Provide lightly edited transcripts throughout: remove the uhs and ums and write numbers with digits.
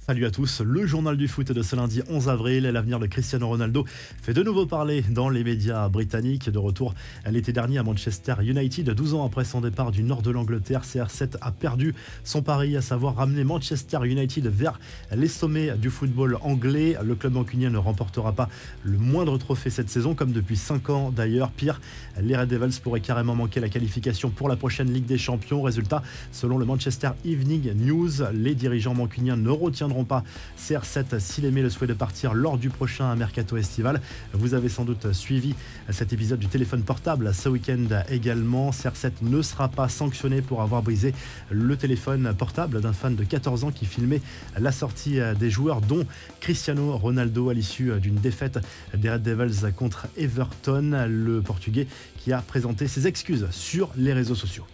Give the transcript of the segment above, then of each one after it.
Salut à tous, le journal du foot de ce lundi 11 avril. L'avenir de Cristiano Ronaldo fait de nouveau parler dans les médias britanniques. De retour l'été dernier à Manchester United, 12 ans après son départ du nord de l'Angleterre, CR7 a perdu son pari, à savoir ramener Manchester United vers les sommets du football anglais. Le club mancunien ne remportera pas le moindre trophée cette saison, comme depuis 5 ans d'ailleurs. Pire, les Red Devils pourraient carrément manquer la qualification pour la prochaine Ligue des Champions. Résultat, selon le Manchester Evening News, les dirigeants mancuniens ne retiendront pas CR7 s'il émet le souhait de partir lors du prochain mercato estival. Vous avez sans doute suivi cet épisode du téléphone portable ce week-end également. CR7 ne sera pas sanctionné pour avoir brisé le téléphone portable d'un fan de 14 ans qui filmait la sortie des joueurs, dont Cristiano Ronaldo, à l'issue d'une défaite des Red Devils contre Everton. Le Portugais qui a présenté ses excuses sur les réseaux sociaux.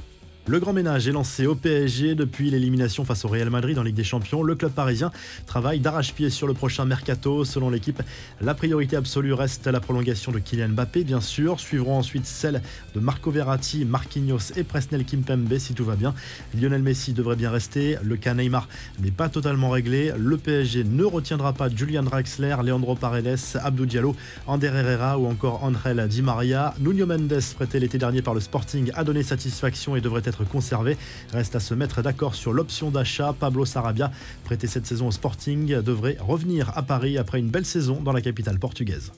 Le grand ménage est lancé au PSG depuis l'élimination face au Real Madrid en Ligue des Champions. Le club parisien travaille d'arrache-pied sur le prochain mercato. Selon l'équipe, la priorité absolue reste la prolongation de Kylian Mbappé, bien sûr. Suivront ensuite celle de Marco Verratti, Marquinhos et Presnel Kimpembe si tout va bien. Lionel Messi devrait bien rester. Le cas Neymar n'est pas totalement réglé. Le PSG ne retiendra pas Julian Draxler, Leandro Paredes, Abdou Diallo, Ander Herrera ou encore Angel Di Maria. Nuno Mendes, prêté l'été dernier par le Sporting, a donné satisfaction et devrait être conservé. Reste à se mettre d'accord sur l'option d'achat. Pablo Sarabia, prêté cette saison au Sporting, devrait revenir à Paris après une belle saison dans la capitale portugaise.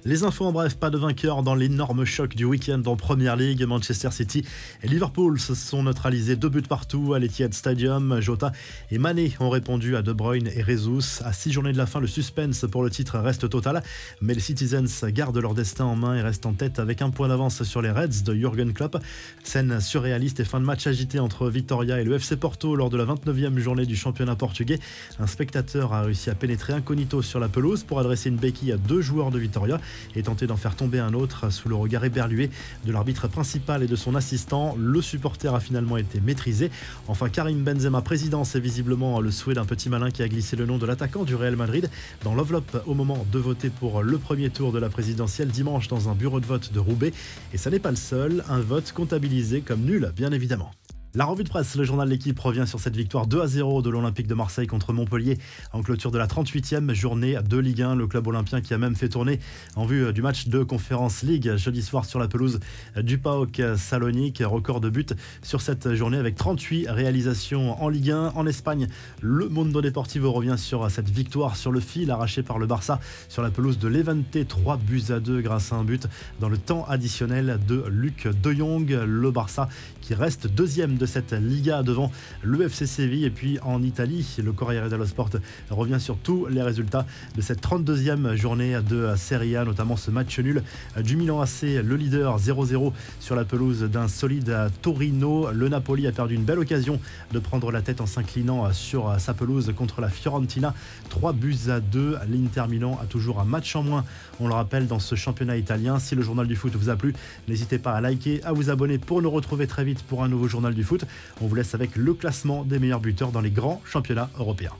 Les infos en bref, pas de vainqueur dans l'énorme choc du week-end en Premier League. Manchester City et Liverpool se sont neutralisés 2 buts partout à l'Etihad Stadium. Jota et Mané ont répondu à De Bruyne et Jesus. À 6 journées de la fin, le suspense pour le titre reste total, mais les Citizens gardent leur destin en main et restent en tête avec 1 point d'avance sur les Reds de Jürgen Klopp. Scène surréaliste et fin de match agité entre Victoria et le FC Porto lors de la 29e journée du championnat portugais. Un spectateur a réussi à pénétrer incognito sur la pelouse pour adresser une béquille à 2 joueurs de Victoria et tenter d'en faire tomber un autre sous le regard éberlué de l'arbitre principal et de son assistant. Le supporter a finalement été maîtrisé. Enfin, Karim Benzema, président, c'est visiblement le souhait d'un petit malin qui a glissé le nom de l'attaquant du Real Madrid dans l'enveloppe au moment de voter pour le premier tour de la présidentielle dimanche dans un bureau de vote de Roubaix. Et ça n'est pas le seul, un vote comptabilisé comme nul, bien évidemment. La revue de presse, le journal L'Équipe revient sur cette victoire 2-0 de l'Olympique de Marseille contre Montpellier en clôture de la 38e journée de Ligue 1. Le club olympien qui a même fait tourner en vue du match de Conference League jeudi soir sur la pelouse du PAOK Salonique. Record de buts sur cette journée avec 38 réalisations en Ligue 1. En Espagne, le Mundo Deportivo revient sur cette victoire sur le fil arrachée par le Barça sur la pelouse de Levante. 3-2 grâce à un but dans le temps additionnel de Luc De Jong. Le Barça qui reste deuxième de cette Liga devant le FC Séville. Et puis en Italie, le Corriere dello Sport revient sur tous les résultats de cette 32e journée de Serie A, notamment ce match nul du Milan AC, le leader 0-0 sur la pelouse d'un solide Torino. Le Napoli a perdu une belle occasion de prendre la tête en s'inclinant sur sa pelouse contre la Fiorentina, 3-2. L'Inter Milan a toujours un match en moins, on le rappelle, dans ce championnat italien. Si le journal du foot vous a plu, n'hésitez pas à liker, à vous abonner pour nous retrouver très vite pour un nouveau journal du foot. On vous laisse avec le classement des meilleurs buteurs dans les grands championnats européens.